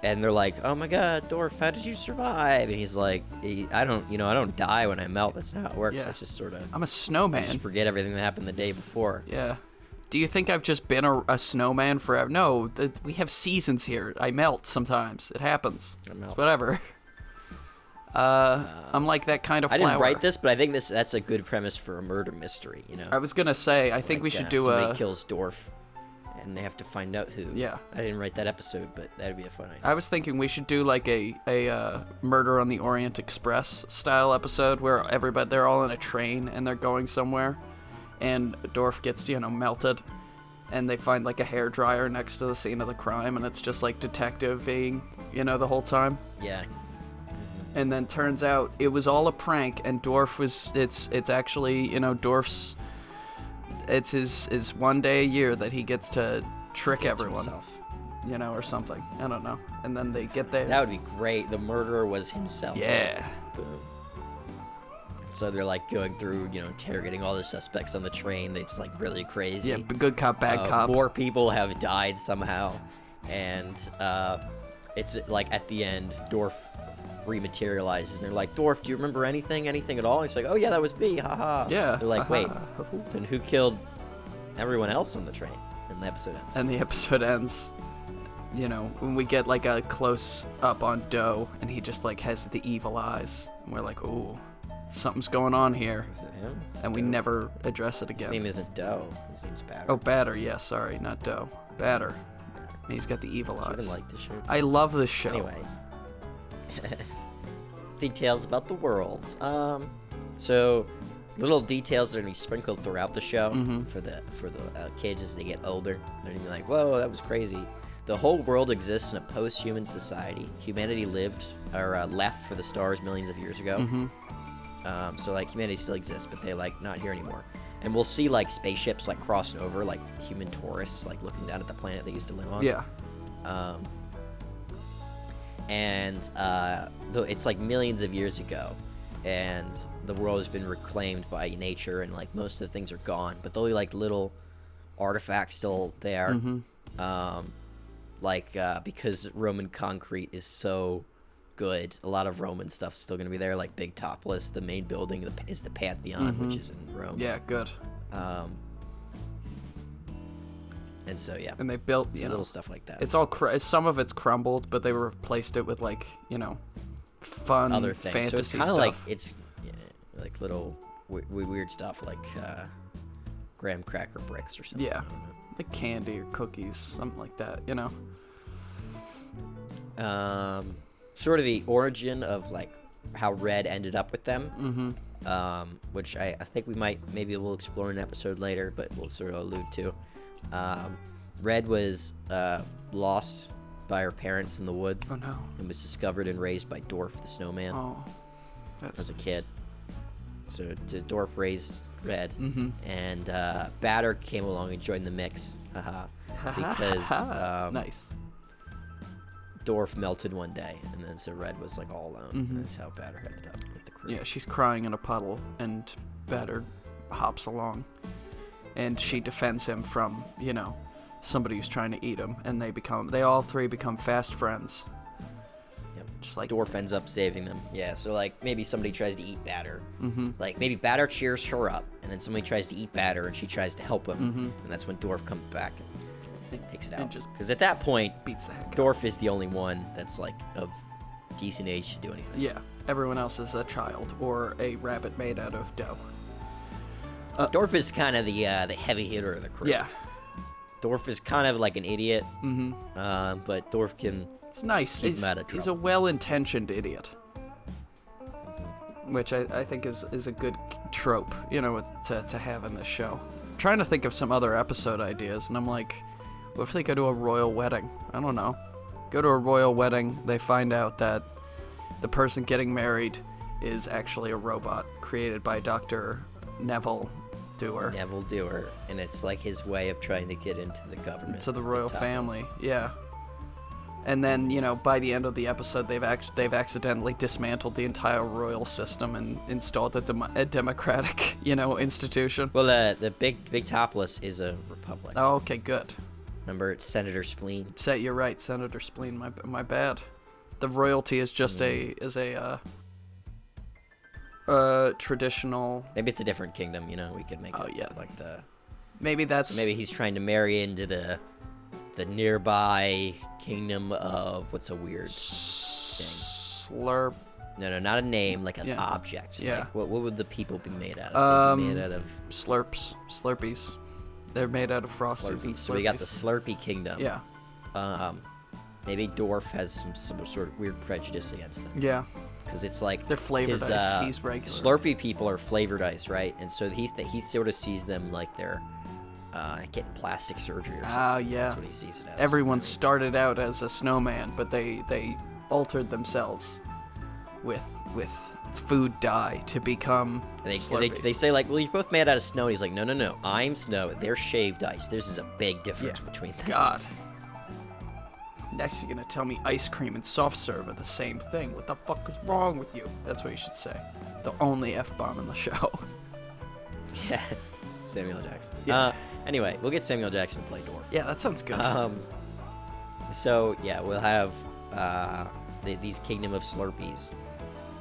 Speaker 2: and they're like, "Oh my God, Dorf, how did you survive?" And he's like, "I don't die when I melt. That's not how it works.
Speaker 1: Yeah.
Speaker 2: I just sort of,
Speaker 1: I'm a snowman.
Speaker 2: just forget everything that happened the day before."
Speaker 1: Yeah. Do you think I've just been a snowman forever? No, we have seasons here. I melt sometimes. It happens.
Speaker 2: I melt.
Speaker 1: It's whatever. I'm like that kind of
Speaker 2: I
Speaker 1: flower.
Speaker 2: didn't write this, but I think that's a good premise for a murder mystery.
Speaker 1: I was gonna say, I think we should do
Speaker 2: somebody kills Dorf, and they have to find out who.
Speaker 1: Yeah.
Speaker 2: I didn't write that episode, but that'd be a fun idea.
Speaker 1: I was thinking we should do like a Murder on the Orient Express style episode where they're all in a train and they're going somewhere, and Dorf gets melted, and they find like a hairdryer next to the scene of the crime, and it's just like detective-ing, the whole time.
Speaker 2: Yeah.
Speaker 1: And then turns out it was all a prank, and Dorf it's actually, Dorf's, it's his one day a year that he gets to trick everyone,
Speaker 2: himself.
Speaker 1: Or something. I don't know. And then they get there.
Speaker 2: That would be great. The murderer was himself.
Speaker 1: Yeah.
Speaker 2: Boom. So they're like going through, interrogating all the suspects on the train. It's like really crazy.
Speaker 1: Yeah, good cop, bad cop.
Speaker 2: More people have died somehow. And it's like at the end, Dorf rematerializes. And they're like, "Dorf, do you remember anything at all?" And he's like, "Oh yeah, that was me, haha."
Speaker 1: Yeah.
Speaker 2: They're like, "Wait, then who killed everyone else on the train?" And the episode ends.
Speaker 1: And the episode ends. When we get like a close up on Doe, and he just like has the evil eyes, and we're like, "Ooh, something's going on here."
Speaker 2: Is it him?
Speaker 1: And we never address it again.
Speaker 2: His name isn't Doe. His name's Batter.
Speaker 1: Oh, Batter. Yeah, sorry, not Doe. Batter. He's got the evil
Speaker 2: I
Speaker 1: eyes.
Speaker 2: even like this show.
Speaker 1: I love this show.
Speaker 2: Anyway. Details about the world. So little details that are gonna be sprinkled throughout the show for the kids as they get older. They're gonna be like, "Whoa, that was crazy." The whole world exists in a post-human society. Humanity left for the stars millions of years ago. So like humanity still exists, but they like not here anymore. And we'll see like spaceships like crossing over, like human tourists like looking down at the planet they used to live on.
Speaker 1: Yeah.
Speaker 2: Though it's like millions of years ago, and the world has been reclaimed by nature, and like most of the things are gone, but there'll be like little artifacts still there. Because Roman concrete is so good, a lot of Roman stuff's still gonna be there, like Big Topless. The main building is the Pantheon, which is in Rome.
Speaker 1: Yeah, good.
Speaker 2: And so yeah,
Speaker 1: And they built
Speaker 2: little stuff like that.
Speaker 1: It's all some of it's crumbled, but they replaced it with like fun
Speaker 2: Other things.
Speaker 1: fantasy
Speaker 2: So it's kind of
Speaker 1: stuff.
Speaker 2: like like little weird stuff, like graham cracker bricks or something.
Speaker 1: Yeah.
Speaker 2: I don't know.
Speaker 1: Like candy or cookies, something like that.
Speaker 2: Sort of the origin of like how Red ended up with them, which I think maybe we'll explore in an episode later, but we'll sort of allude to. Red was lost by her parents in the woods.
Speaker 1: Oh no.
Speaker 2: And was discovered and raised by Dorf the snowman as a kid. So Dorf raised Red, and Batter came along and joined the mix, because
Speaker 1: nice.
Speaker 2: Dorf melted one day, and then so Red was like all alone, and that's how Batter ended up with the crew.
Speaker 1: Yeah, she's crying in a puddle, and Batter hops along, and she defends him from somebody who's trying to eat him, and they all three become fast friends.
Speaker 2: Yep.
Speaker 1: Just like
Speaker 2: Dorf ends up saving them. Yeah, so like maybe somebody tries to eat Batter. Like maybe Batter cheers her up, and then somebody tries to eat Batter, and she tries to help him, and that's when Dorf comes back and takes it out. Because at that point,
Speaker 1: beats the heck.
Speaker 2: Dorf is the only one that's like of decent age to do anything.
Speaker 1: Yeah, everyone else is a child or a rabbit made out of dough.
Speaker 2: Dorf is kind of the heavy hitter of the crew.
Speaker 1: Yeah.
Speaker 2: Dorf is kind of like an idiot, but Dorf can.
Speaker 1: It's nice.
Speaker 2: Keep him out of
Speaker 1: He's a
Speaker 2: trouble.
Speaker 1: well-intentioned idiot, which I think is a good trope, to have in this show. I'm trying to think of some other episode ideas, and I'm like, what if they go to a royal wedding? I don't know. Go to a royal wedding, they find out that the person getting married is actually a robot created by Dr. Nevil Dooer.
Speaker 2: Nevil Dooer, and it's like his way of trying to get into the government.
Speaker 1: To the royal
Speaker 2: Top
Speaker 1: family, yeah. And then, by the end of the episode, they've accidentally dismantled the entire royal system and installed a democratic, institution.
Speaker 2: Well, the big topless is a republic.
Speaker 1: Oh, okay, good.
Speaker 2: Remember, it's Senator Spleen.
Speaker 1: You're right, Senator Spleen. My bad. The royalty is just a traditional.
Speaker 2: Maybe it's a different kingdom. We could make it like the.
Speaker 1: Maybe that's.
Speaker 2: So maybe he's trying to marry into the nearby kingdom of what's a weird thing?
Speaker 1: Slurp.
Speaker 2: No, not a name, like an object.
Speaker 1: Yeah.
Speaker 2: Like, what would the people be made out of? They'd be made out of
Speaker 1: Slurpees. They're made out of Frosties and Slurpees.
Speaker 2: So we got the Slurpee kingdom.
Speaker 1: Yeah.
Speaker 2: Maybe Dorf has some sort of weird prejudice against them.
Speaker 1: Yeah.
Speaker 2: Because it's like
Speaker 1: they're flavored ice. He's regular.
Speaker 2: Slurpee
Speaker 1: ice.
Speaker 2: people are flavored ice, right? And so he sort of sees them like they're getting plastic surgery or something.
Speaker 1: Ah, yeah.
Speaker 2: That's what he sees it as.
Speaker 1: Everyone started out as a snowman, but they altered themselves with food dye to become Slurpees.
Speaker 2: They say like, well, you're both made out of snow. And he's like, no, I'm snow. They're shaved ice. There's a big difference between them.
Speaker 1: God. Next, you're gonna tell me ice cream and soft serve are the same thing. What the fuck is wrong with you? That's what you should say. The only F-bomb in the show.
Speaker 2: Yeah, Samuel Jackson.
Speaker 1: Yeah.
Speaker 2: Anyway, we'll get Samuel Jackson to play Dorf.
Speaker 1: Yeah, that sounds good.
Speaker 2: So yeah, we'll have these kingdom of Slurpees,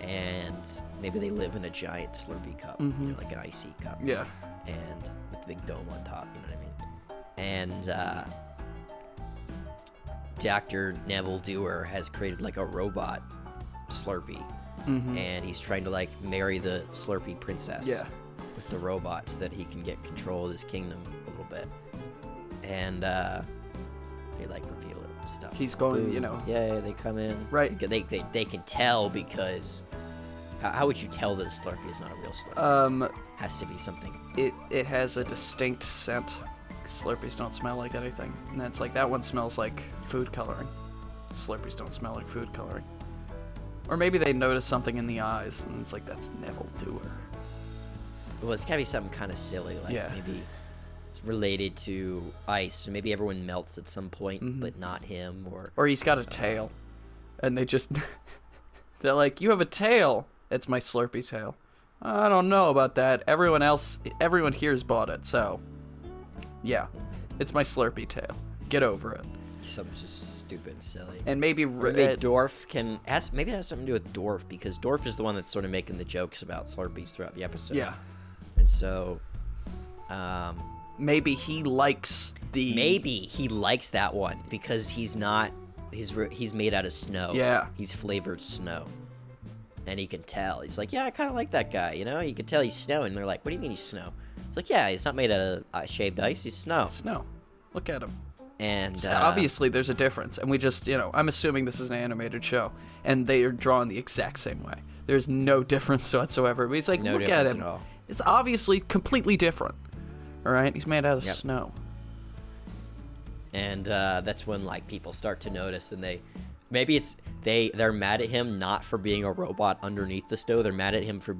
Speaker 2: and maybe they live in a giant Slurpee cup, like an icy cup.
Speaker 1: Yeah.
Speaker 2: And with a big dome on top, you know what I mean? And Dr. Nevil Dooer has created like a robot Slurpee, and he's trying to like marry the Slurpee princess with the robot so that he can get control of his kingdom a little bit. And they like reveal it and stuff.
Speaker 1: He's going,
Speaker 2: Boom. Yeah, they come in.
Speaker 1: Right.
Speaker 2: They can tell because how would you tell that a Slurpee is not a real Slurpee? Has to be something.
Speaker 1: It has a distinct scent. Slurpees don't smell like anything. And it's like, that one smells like food coloring. Slurpees don't smell like food coloring. Or maybe they notice something in the eyes, and it's like, that's Nevil Dooer.
Speaker 2: Well, it's gotta be something kind of silly, like maybe related to ice. So maybe everyone melts at some point, but not him.
Speaker 1: Or he's got a tail. And they just... they're like, you have a tail. It's my Slurpee tail. I don't know about that. Everyone here's bought it, so... yeah, it's my Slurpee tail. Get over it.
Speaker 2: Something just stupid and silly.
Speaker 1: And maybe
Speaker 2: Dorf maybe it has something to do with Dorf, because Dorf is the one that's sort of making the jokes about Slurpees throughout the episode.
Speaker 1: Yeah.
Speaker 2: And so,
Speaker 1: maybe he likes
Speaker 2: that one because he's made out of snow.
Speaker 1: Yeah.
Speaker 2: He's flavored snow. And he can tell. He's like, yeah, I kind of like that guy, You can tell he's snow. And they're like, what do you mean he's snow? It's like, yeah, he's not made out of shaved ice. He's snow.
Speaker 1: Snow. Look at him.
Speaker 2: And
Speaker 1: obviously there's a difference. And we just, I'm assuming this is an animated show. And they are drawn the exact same way. There's no difference whatsoever. But he's like, look at him. It's obviously completely different. All right? He's made out of snow.
Speaker 2: And that's when, like, people start to notice. And they're mad at him not for being a robot underneath the snow. They're mad at him for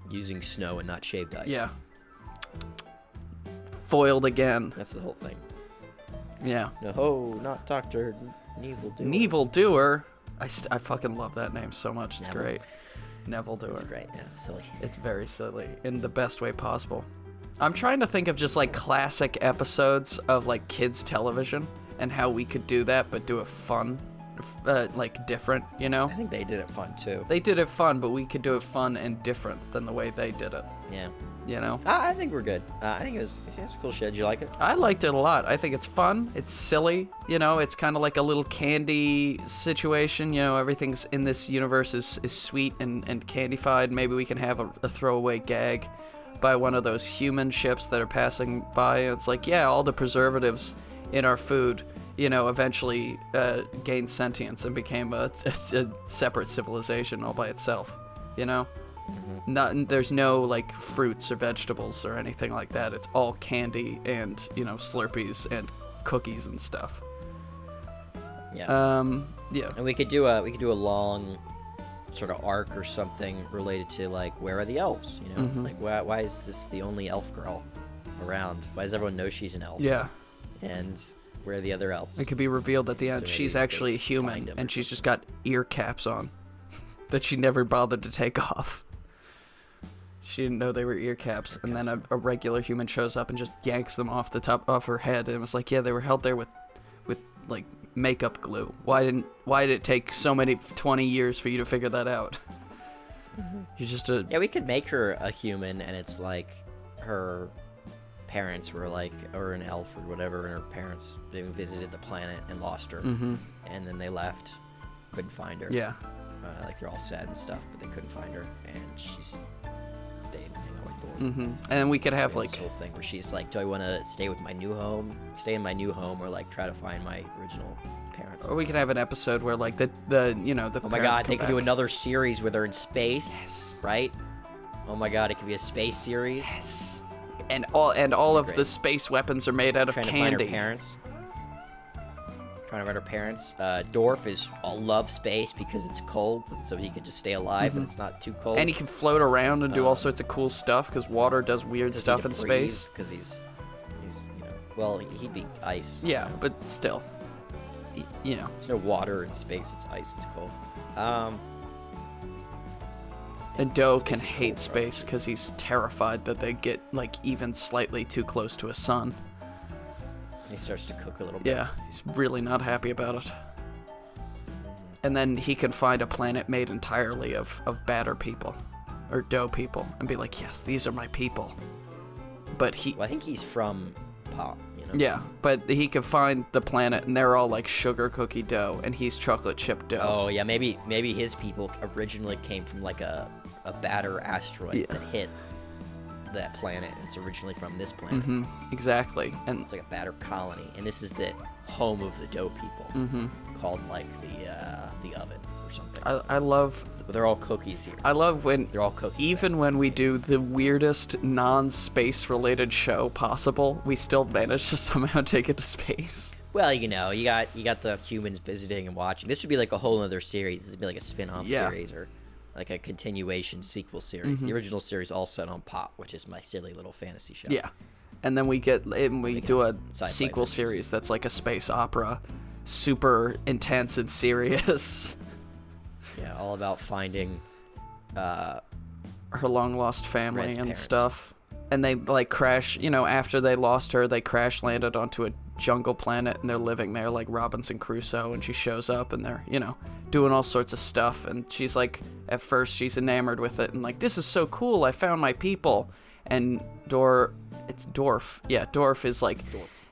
Speaker 2: using snow and not shaved ice.
Speaker 1: Yeah. Foiled again.
Speaker 2: That's the whole thing.
Speaker 1: Yeah.
Speaker 2: No, not Dr. Nevil Dooer.
Speaker 1: Nevil Dooer. I fucking love that name so much. It's great. Nevil Dooer.
Speaker 2: It's great. Yeah, it's silly.
Speaker 1: It's very silly in the best way possible. I'm trying to think of just like classic episodes of like kids television and how we could do that, but do it fun, like different,
Speaker 2: I think they did it fun too.
Speaker 1: They did it fun, but we could do it fun and different than the way they did it.
Speaker 2: Yeah.
Speaker 1: I
Speaker 2: think we're good. I think it's a cool show. Did you like it?
Speaker 1: I liked it a lot. I think it's fun. It's silly. It's kind of like a little candy situation. Everything's in this universe is sweet and candified. Maybe we can have a throwaway gag by one of those human ships that are passing by. And it's like, yeah, all the preservatives in our food, eventually gained sentience and became a separate civilization all by itself, There's no like fruits or vegetables or anything like that. It's all candy and Slurpees and cookies and stuff.
Speaker 2: Yeah.
Speaker 1: Yeah.
Speaker 2: And we could do a long sort of arc or something related to like, where are the elves? Like why is this the only elf girl around? Why does everyone know she's an elf?
Speaker 1: Yeah.
Speaker 2: And where are the other elves?
Speaker 1: It could be revealed at the end she's actually a human and she's just got ear caps on that she never bothered to take off. She didn't know they were ear caps, and then a regular human shows up and just yanks them off her head, and it was like, yeah, they were held there with like makeup glue. Why did it take so many 20 years for you to figure that out? You're just a
Speaker 2: Yeah, we could make her a human, and it's like her parents were like, or an elf or whatever, and her parents, they visited the planet and lost her, and then they left, couldn't find her.
Speaker 1: yeah.
Speaker 2: Like they're all sad and stuff, but they couldn't find her, and she's stayed, with Dorf.
Speaker 1: And then we could have
Speaker 2: So
Speaker 1: like
Speaker 2: this whole thing where she's like, do I want to stay in my new home, or like try to find my original parents?
Speaker 1: or we could have an episode where like the
Speaker 2: Oh my god, they could do
Speaker 1: back.
Speaker 2: another series where they're in space,
Speaker 1: Yes.
Speaker 2: right? Oh my god, it could be a space series.
Speaker 1: Yes. And all of
Speaker 2: Great.
Speaker 1: the space weapons are made out of
Speaker 2: Trying
Speaker 1: candy.
Speaker 2: to find her parents. Dorf loves space because it's cold, and so he can just stay alive, but it's not too cold.
Speaker 1: And he can float around and do all sorts of cool stuff because water does weird stuff in space.
Speaker 2: Because he's well, he'd be ice.
Speaker 1: Yeah, but still,
Speaker 2: There's no water in space. It's ice. It's cold.
Speaker 1: And Doe can
Speaker 2: Space is
Speaker 1: hate
Speaker 2: cold,
Speaker 1: space because he's terrified that they get like even slightly too close to his sun.
Speaker 2: He starts to cook a little bit.
Speaker 1: Yeah, he's really not happy about it. And then he can find a planet made entirely of batter people, or dough people, and be like, yes, these are my people. But he,
Speaker 2: Well, I think he's from Pop.
Speaker 1: yeah, but he can find the planet, and they're all like sugar cookie dough, and he's chocolate chip dough.
Speaker 2: Oh yeah, maybe his people originally came from like a batter asteroid that hit that planet. It's originally from this planet.
Speaker 1: Exactly, and
Speaker 2: It's like a batter colony, and this is the home of the dough people, called like the oven or something.
Speaker 1: I love
Speaker 2: But they're all cookies here.
Speaker 1: I love when
Speaker 2: They're all cookies.
Speaker 1: even when we do the weirdest non-space related show possible, we still manage to somehow take it to space.
Speaker 2: Well, you got the humans visiting and watching. This would be like a whole other series. This would be like a spin-off
Speaker 1: Yeah.
Speaker 2: series or like a continuation sequel series. The original series all set on Pop, which is my silly little fantasy show.
Speaker 1: Yeah. And then we do a
Speaker 2: sci-fi
Speaker 1: sequel
Speaker 2: versions.
Speaker 1: series that's like a space opera, super intense and serious.
Speaker 2: Yeah, all about finding
Speaker 1: Her long lost family
Speaker 2: Red's
Speaker 1: and
Speaker 2: parents.
Speaker 1: stuff. And they like crash, after they lost her, they crash landed onto a jungle planet and they're living there like Robinson Crusoe, and she shows up and they're, doing all sorts of stuff, and she's like, at first she's enamored with it and like, this is so cool, I found my people. And Dorf. Yeah, Dorf is like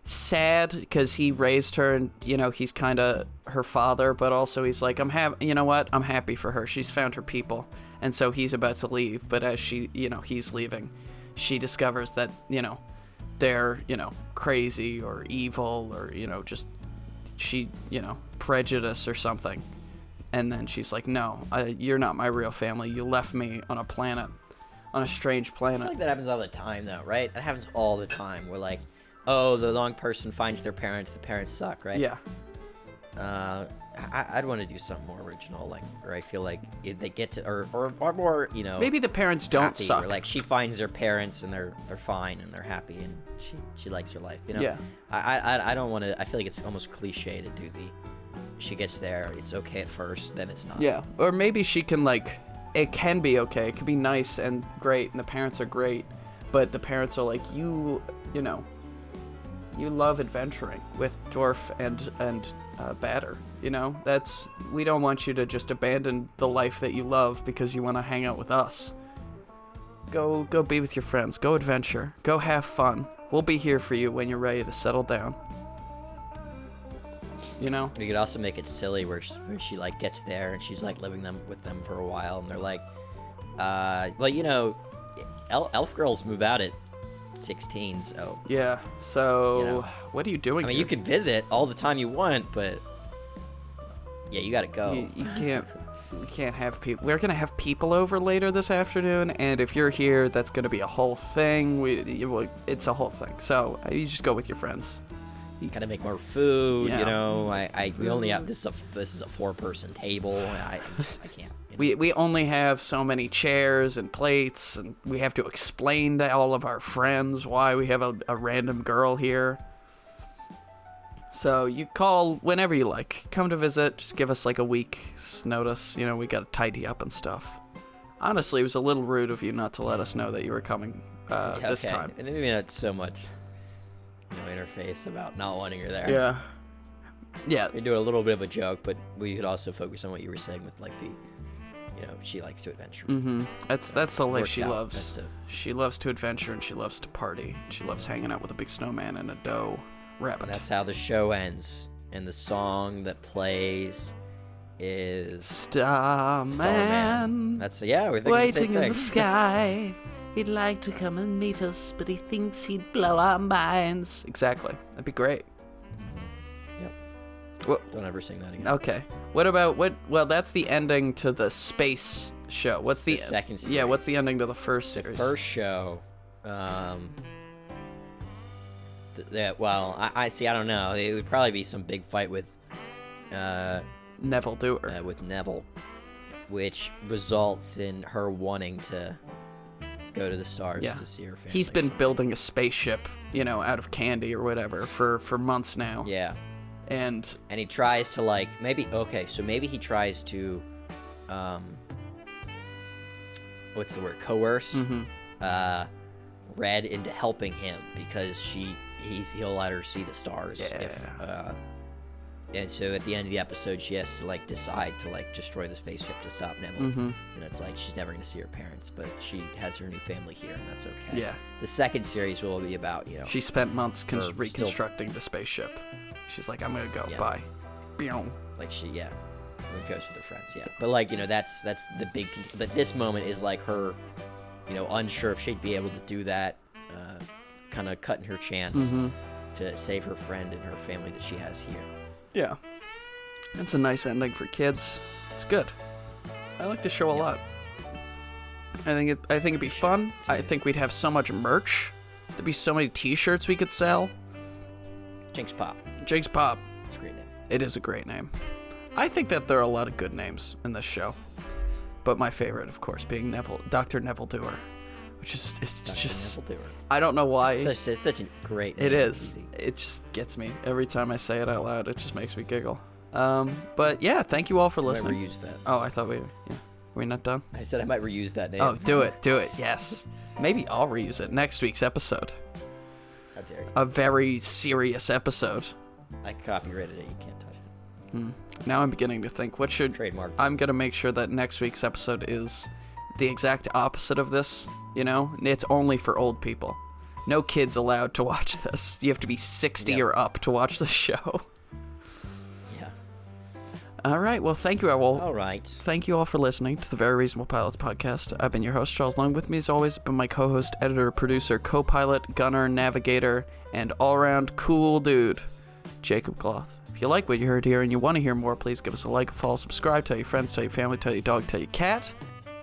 Speaker 1: sad because he raised her and, he's kind of her father, but also he's like, I'm happy for her. She's found her people. And so he's about to leave, but as he's leaving, she discovers that, they're, crazy or evil or, just prejudice or something. And then she's like, no, you're not my real family. You left me on a strange
Speaker 2: I
Speaker 1: planet.
Speaker 2: feel like that happens all the time, though, right? That happens all the time. Where like, oh, the wrong person finds their parents. The parents suck, right?
Speaker 1: Yeah.
Speaker 2: I'd want to do something more original, like where I feel like if they get to, or more,
Speaker 1: Maybe the parents don't
Speaker 2: happy,
Speaker 1: suck.
Speaker 2: Where, like she finds their parents and they're fine and they're happy and she likes her life.
Speaker 1: Yeah.
Speaker 2: I don't want to. I feel like it's almost cliche to do she gets there, it's okay at first, then it's not.
Speaker 1: Yeah. Or maybe she can it can be okay. It can be nice and great, and the parents are great, but the parents are like, you love adventuring with Dorf and Batter. We don't want you to just abandon the life that you love because you want to hang out with us. Go be with your friends. Go adventure. Go have fun. We'll be here for you when you're ready to settle down. You could
Speaker 2: also make it silly where she like gets there and she's like living with them for a while, and they're like, elf girls move out at 16, so
Speaker 1: yeah. So what are you doing?
Speaker 2: I mean,
Speaker 1: here?
Speaker 2: you can visit all the time you want, but yeah, you gotta go.
Speaker 1: You can't. We can't have people. We're gonna have people over later this afternoon, and if you're here, that's gonna be a whole thing. It's a whole thing. So you just go with your friends.
Speaker 2: Gotta make more food.
Speaker 1: Yeah.
Speaker 2: We only have this is a 4-person table. I can't.
Speaker 1: We only have so many chairs and plates, and we have to explain to all of our friends why we have a random girl here. So you call whenever you like. Come to visit. Just give us like a week's notice. We gotta tidy up and stuff. Honestly, it was a little rude of you not to let us know that you were coming this time.
Speaker 2: And maybe not so much, interface about not wanting her there.
Speaker 1: Yeah. Yeah.
Speaker 2: We do a little bit of a joke, but we could also focus on what you were saying with like she likes to adventure.
Speaker 1: Mm-hmm. That's the life she
Speaker 2: Works out.
Speaker 1: loves. She loves to adventure and she loves to party. She loves hanging out with a big snowman and a doe rabbit.
Speaker 2: And that's how the show ends. And the song that plays is
Speaker 1: Starman.
Speaker 2: That's we're thinking
Speaker 1: waiting
Speaker 2: the same thing.
Speaker 1: in the sky. He'd like to come and meet us, but he thinks he'd blow our minds. Exactly. That'd be great.
Speaker 2: Yep.
Speaker 1: What?
Speaker 2: Don't ever sing that again.
Speaker 1: Okay. What about Well, that's the ending to the space show. What's the
Speaker 2: second series?
Speaker 1: Yeah. What's the ending to the first series?
Speaker 2: The first show. I see. I don't know. It would probably be some big fight with
Speaker 1: Nevil Dooer.
Speaker 2: With Nevil, which results in her wanting to go to the stars to see her family.
Speaker 1: He's been building a spaceship, out of candy or whatever for months now.
Speaker 2: Yeah.
Speaker 1: And
Speaker 2: he tries to maybe he tries to what's the word? Coerce Red into helping him because he'll let her see the stars.
Speaker 1: Yeah.
Speaker 2: And so at the end of the episode, she has to decide to destroy the spaceship to stop Neville. And it's she's never gonna see her parents, but she has her new family here, and that's okay.
Speaker 1: Yeah.
Speaker 2: The second series will be about
Speaker 1: she spent months reconstructing the spaceship. She's like, I'm gonna go.
Speaker 2: Yeah.
Speaker 1: Bye.
Speaker 2: It goes with her friends. Yeah. But that's the big. But this moment is her, unsure if she'd be able to do that, kind of cutting her chance to save her friend and her family that she has here.
Speaker 1: Yeah. It's a nice ending for kids. It's good. I like the show a lot. I think it'd be fun. I think we'd have so much merch. There'd be so many T-shirts we could sell.
Speaker 2: Jinx Pop.
Speaker 1: Jinx Pop.
Speaker 2: It's a great name.
Speaker 1: It is a great name. I think that there are a lot of good names in this show, but my favorite, of course, being Dr. Nevil Dooer, which is just.
Speaker 2: Nevil Dooer.
Speaker 1: I don't know why.
Speaker 2: It's such a great name.
Speaker 1: It is. It just gets me every time I say it out loud. It just makes me giggle. But yeah, thank you all for listening.
Speaker 2: I might reuse that.
Speaker 1: Oh, I thought were we not done?
Speaker 2: I said I might reuse that name.
Speaker 1: Oh, do it. Yes. Maybe I'll reuse it next week's episode.
Speaker 2: How dare you?
Speaker 1: A very serious episode.
Speaker 2: I copyrighted it. You can't touch it.
Speaker 1: Now I'm beginning to think, what should...
Speaker 2: Trademark.
Speaker 1: I'm going to make sure that next week's episode is the exact opposite of this, It's only for old people. No kids allowed to watch this. You have to be 60 or up to watch the show.
Speaker 2: Yeah.
Speaker 1: All right. Well, thank you all.
Speaker 2: All right.
Speaker 1: Thank you all for listening to the Very Reasonable Pilots podcast. I've been your host, Charles Long. With me, as always, been my co-host, editor, producer, co-pilot, gunner, navigator, and all-around cool dude, Jacob Gloth. If you like what you heard here and you want to hear more, please give us a like, a follow, subscribe, tell your friends, tell your family, tell your dog, tell your cat.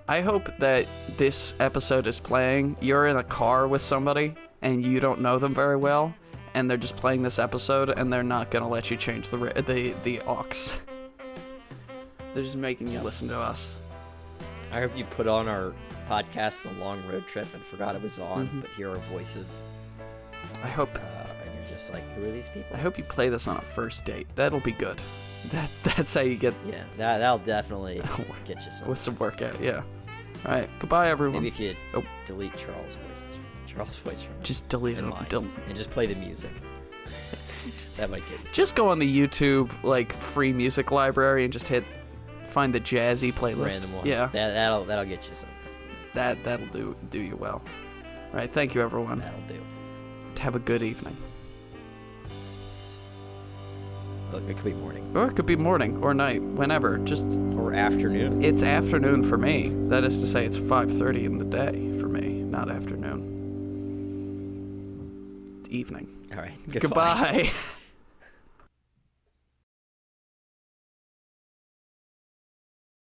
Speaker 1: I hope that this episode is playing. You're in a car with somebody and you don't know them very well, and they're just playing this episode, and they're not gonna let you change the aux. They're just making you listen to us.
Speaker 2: I hope you put on our podcast on a long road trip and forgot it was on, but hear our voices.
Speaker 1: I hope.
Speaker 2: And you're just like, who are these people?
Speaker 1: I hope you play this on a first date. That'll be good. That's how you get.
Speaker 2: Yeah, that'll definitely get you some.
Speaker 1: With some workout, yeah. All right, goodbye, everyone.
Speaker 2: Maybe if you delete Charles' voice from it.
Speaker 1: Just delete it.
Speaker 2: And just play the music. That might get you.
Speaker 1: Just go on the YouTube free music library and just find the jazzy playlist.
Speaker 2: Random one.
Speaker 1: Yeah.
Speaker 2: That'll get you some.
Speaker 1: That'll do you well. All right, thank you, everyone.
Speaker 2: That'll do.
Speaker 1: Have a good evening.
Speaker 2: Look, it could be morning.
Speaker 1: Or it could be morning or night, whenever.
Speaker 2: Or afternoon.
Speaker 1: It's afternoon for me. That is to say, it's 5:30 in the day for me, not afternoon. It's evening.
Speaker 2: All right.
Speaker 1: Goodbye.